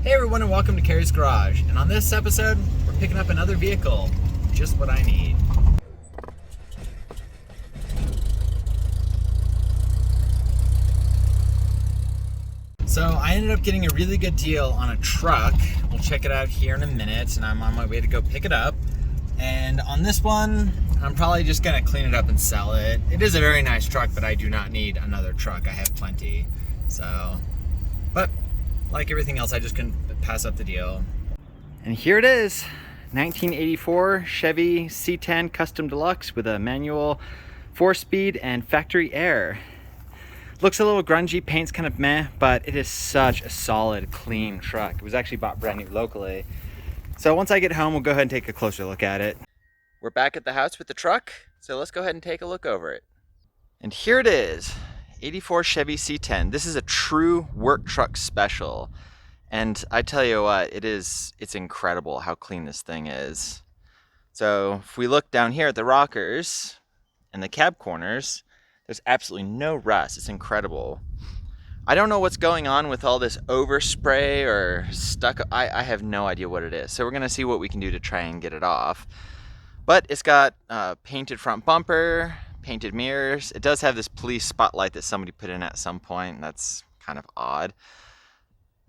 Hey everyone, and welcome to Carysgarage. And on this episode, we're picking up another vehicle. Just what I need. So I ended up getting a really good deal on a truck. We'll check it out here in a minute, and I'm on my way to go pick it up. And on this one, I'm probably just gonna clean it up and sell it. It is a very nice truck, but I do not need another truck. I have plenty. But like everything else, I just couldn't pass up the deal. And here it is, 1984 Chevy C10 Custom Deluxe with a manual 4-speed and factory air. Looks a little grungy, paint's kind of meh, but it is such a solid, clean truck. It was actually bought brand new locally. So once I get home, we'll go ahead and take a closer look at it. We're back at the house with the truck, so let's go ahead and take a look over it. And here it is. 84 Chevy C10. This is a true work truck special. And I tell you what, it's incredible how clean this thing is. So if we look down here at the rockers and the cab corners, there's absolutely no rust. It's incredible. I don't know what's going on with all this overspray or stuck. I have no idea what it is. So we're gonna see what we can do to try and get it off. But it's got painted front bumper, painted mirrors. It does have this police spotlight that somebody put in at some point. That's kind of odd.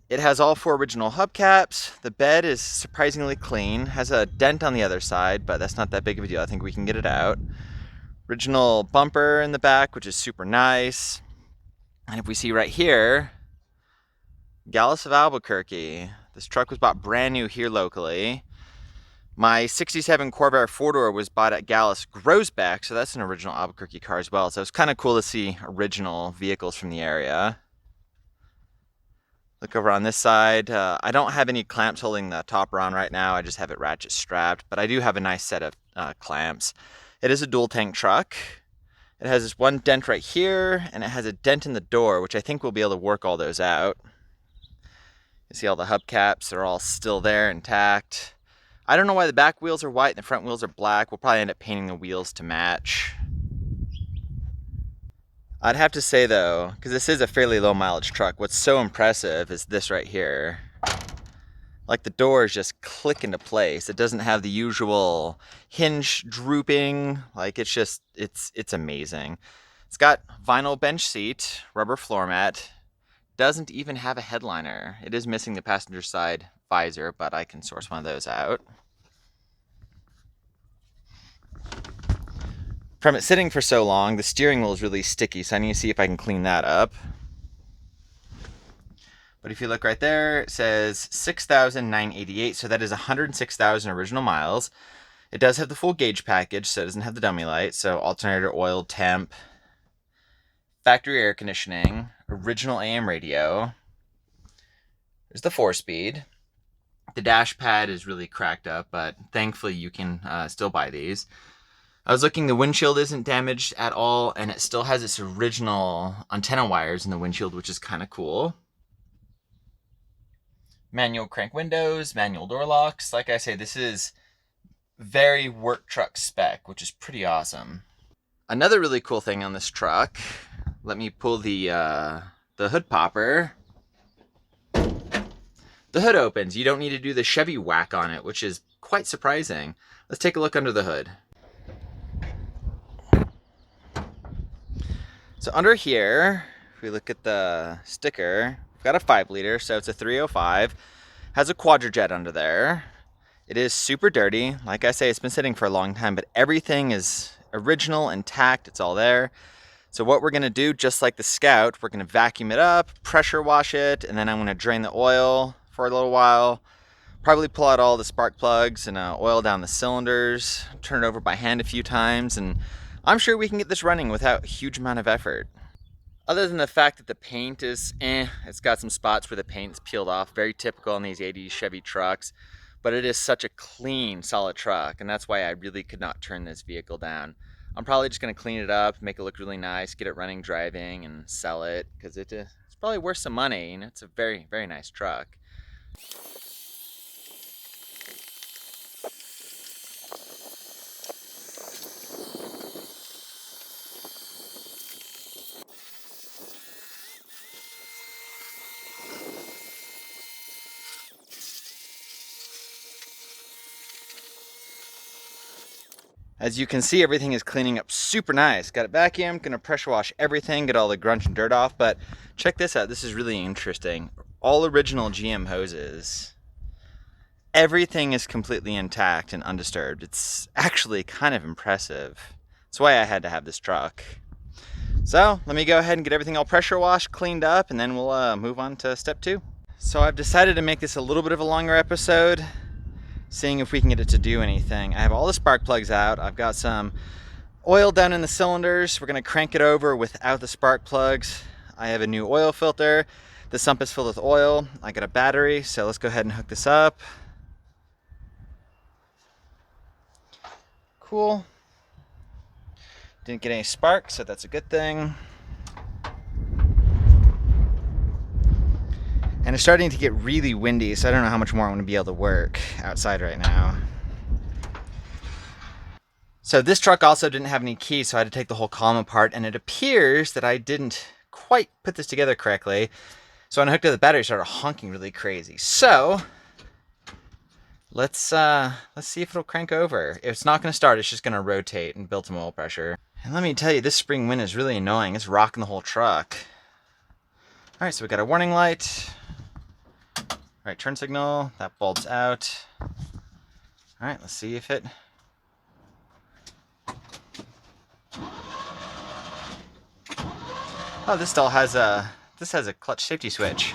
It has all 4 original hubcaps. The bed is surprisingly clean. Has a dent on the other side, but that's not that big of a deal. I think we can get it out. Original bumper in the back, which is super nice. And if we see right here, Gallus of Albuquerque. This truck was bought brand new here locally. My 67 Corvair 4-door was bought at Gallus Grosbeck, so that's an original Albuquerque car as well. So it's kind of cool to see original vehicles from the area. Look over on this side. I don't have any clamps holding the topper on right now. I just have it ratchet strapped, but I do have a nice set of clamps. It is a dual tank truck. It has this one dent right here, and it has a dent in the door, which I think we'll be able to work all those out. You see all the hubcaps, they're all still there, intact. I don't know why the back wheels are white and the front wheels are black. We'll probably end up painting the wheels to match. I'd have to say though, because this is a fairly low mileage truck, what's so impressive is this right here. Like the doors just click into place. It doesn't have the usual hinge drooping. Like it's amazing. It's got vinyl bench seat, rubber floor mat. Doesn't even have a headliner. It is missing the passenger side visor, but I can source one of those out. From it sitting for so long, the steering wheel is really sticky, so I need to see if I can clean that up. But if you look right there, it says 6,988, so that is 106,000 original miles. It does have the full gauge package, so it doesn't have the dummy light, so alternator, oil, temp, factory air conditioning, original AM radio. There's the 4-speed. The dash pad is really cracked up, but thankfully you can still buy these. I was looking, the windshield isn't damaged at all, and it still has its original antenna wires in the windshield, which is kind of cool. Manual crank windows, manual door locks. Like I say, this is very work truck spec, which is pretty awesome. Another really cool thing on this truck, let me pull the hood popper. The hood opens. You don't need to do the Chevy whack on it, which is quite surprising. Let's take a look under the hood. So under here, if we look at the sticker, we've got a 5-liter, so it's a 305. Has a quadrajet under there. It is super dirty. Like I say, it's been sitting for a long time, but everything is original, intact. It's all there. So what we're gonna do, just like the Scout, we're gonna vacuum it up, pressure wash it, and then I'm gonna drain the oil for a little while. Probably pull out all the spark plugs and oil down the cylinders, turn it over by hand a few times, and I'm sure we can get this running without a huge amount of effort. Other than the fact that the paint is it's got some spots where the paint's peeled off, very typical in these 80s Chevy trucks, but it is such a clean, solid truck, and that's why I really could not turn this vehicle down. I'm probably just gonna clean it up, make it look really nice, get it running, driving, and sell it, because it's probably worth some money, and it's a very, very nice truck. As you can see, everything is cleaning up super nice. Got it vacuumed, gonna pressure wash everything, get all the grunge and dirt off, but check this out, this is really interesting. All original GM hoses. Everything is completely intact and undisturbed. It's actually kind of impressive. That's why I had to have this truck. So let me go ahead and get everything all pressure washed, cleaned up, and then we'll move on to step 2. So I've decided to make this a little bit of a longer episode, seeing if we can get it to do anything. I have all the spark plugs out. I've got some oil down in the cylinders. We're gonna crank it over without the spark plugs. I have a new oil filter. The sump is filled with oil. I got a battery, so let's go ahead and hook this up. Cool. Didn't get any sparks, so that's a good thing. And it's starting to get really windy, so I don't know how much more I'm going to be able to work outside right now. So this truck also didn't have any keys, so I had to take the whole column apart, and it appears that I didn't quite put this together correctly. So when I hooked up the battery, it started honking really crazy. So let's see if it'll crank over. If it's not going to start, it's just going to rotate and build some oil pressure. And let me tell you, this spring wind is really annoying. It's rocking the whole truck. All right, so we got a warning light. All right, turn signal, that bulb's out. All right, let's see if it... Oh, this still has a clutch safety switch.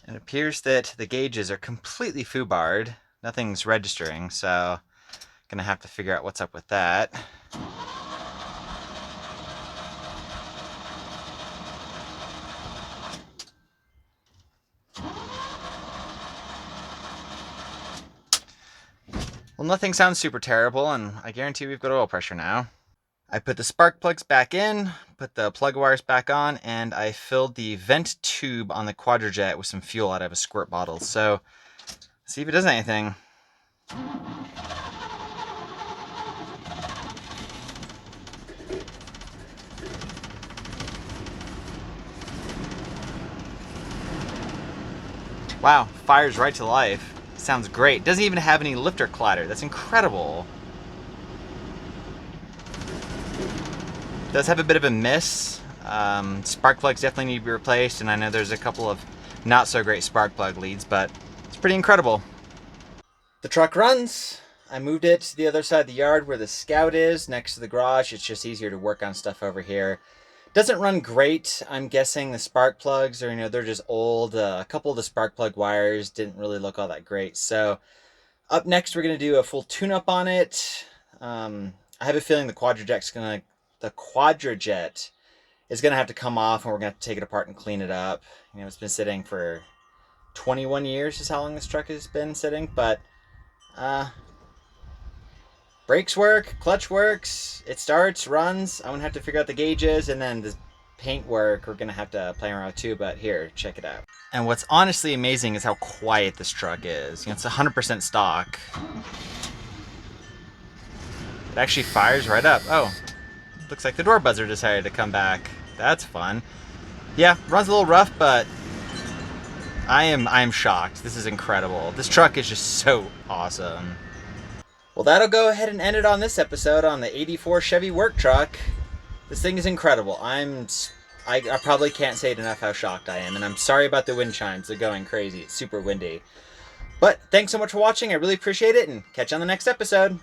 It appears that the gauges are completely foobarred. Nothing's registering, so gonna have to figure out what's up with that. Well, nothing sounds super terrible, and I guarantee we've got oil pressure now. I put the spark plugs back in, put the plug wires back on, and I filled the vent tube on the Quadrajet with some fuel out of a squirt bottle. So, see if it does anything. Wow, fires right to life. Sounds great. Doesn't even have any lifter clatter. That's incredible. Does have a bit of a miss. Spark plugs definitely need to be replaced, and I know there's a couple of not so great spark plug leads, but it's pretty incredible. The truck runs. I moved it to the other side of the yard where the Scout is, next to the garage. It's just easier to work on stuff over here. Doesn't run great. I'm guessing the spark plugs are, they're just old. A couple of the spark plug wires didn't really look all that great. So up next, we're going to do a full tune-up on it. I have a feeling the Quadrajet is going to have to come off, and we're going to have to take it apart and clean it up. It's been sitting for 21 years is how long this truck has been sitting, but brakes work, clutch works, it starts, runs. I'm going to have to figure out the gauges, and then the paint work we're going to have to play around with too, but here, check it out. And what's honestly amazing is how quiet this truck is. It's 100% stock. It actually fires right up. Oh, looks like the door buzzer decided to come back. That's fun. Yeah, runs a little rough, but I am shocked. This is incredible. This truck is just so awesome. Well, that'll go ahead and end it on this episode on the 84 Chevy work truck. This thing is incredible. I probably can't say it enough how shocked I am, and I'm sorry about the wind chimes. They're going crazy. It's super windy. But thanks so much for watching. I really appreciate it, and catch you on the next episode.